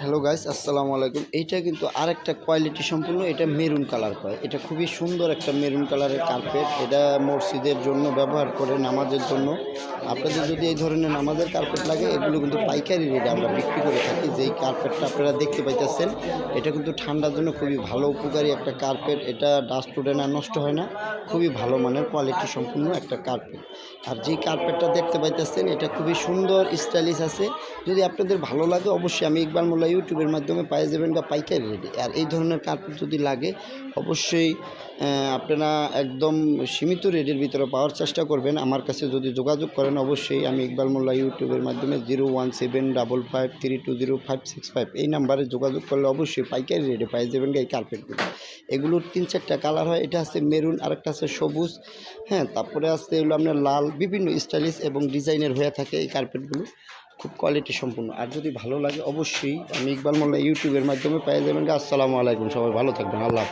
Hello guys, আসসালামু আলাইকুম। এইটা কিন্তু আরেকটা কোয়ালিটি সম্পূর্ণ, এটা মেরুন কালার পায়। এটা খুবই সুন্দর একটা মেরুন কালারের কার্পেট। এটা মসজিদের জন্য ব্যবহার করে, নামাজের জন্য। আপনাদের যদি এই ধরনের নামাজের কার্পেট লাগে, এগুলো কিন্তু পাইকারি রেটে আমরা বিক্রি করে থাকি। যেই কার্পেটটা আপনারা দেখতে পাইতেছেন, এটা কিন্তু ঠান্ডার জন্য খুবই ভালো উপকারী একটা কার্পেট। এটা ডাস্ট উঠে না, নষ্ট হয় না। খুবই ভালো মানের কোয়ালিটি সম্পূর্ণ একটা কার্পেট। আর যেই কার্পেটটা দেখতে পাইতেছেন, এটা খুবই সুন্দর স্টাইলিশ আছে। যদি আপনাদের ভালো লাগে, অবশ্যই আমি ইকবাল মোল্লা ইউটিউবের মাধ্যমে পেয়ে যাবেন বা পাইকারি রেটে। আর এই ধরনের কার্পেট যদি লাগে, অবশ্যই আপনারা একদম সীমিত রেটের ভিতরে পাওয়ার চেষ্টা করবেন। আমার কাছে যদি যোগাযোগ করেন, অবশ্যই আমি ইকবাল মোল্লা ইউটিউবের মাধ্যমে 01755320565 এই নাম্বারে যোগাযোগ করলে অবশ্যই পাইকারি রেটে পেয়ে যাবেন এই কার্পেটগুলো। এগুলোর 3-4টা কালার হয়। এটা আছে মেরুন, আরেকটা আছে সবুজ, হ্যাঁ, তারপরে আছে এগুলো আপনার লাল। বিভিন্ন স্টাইলিশ এবং ডিজাইনের হয়ে থাকে এই কার্পেটগুলো, খুব কোয়ালিটি সম্পূর্ণ। আর যদি ভালো লাগে, অবশ্যই আমি ইকবাল মোল্লা ইউটিউবের মাধ্যমে পেয়ে যাবেন। আসসালামু আলাইকুম, সবাই ভালো থাকবেন। আল্লাহ।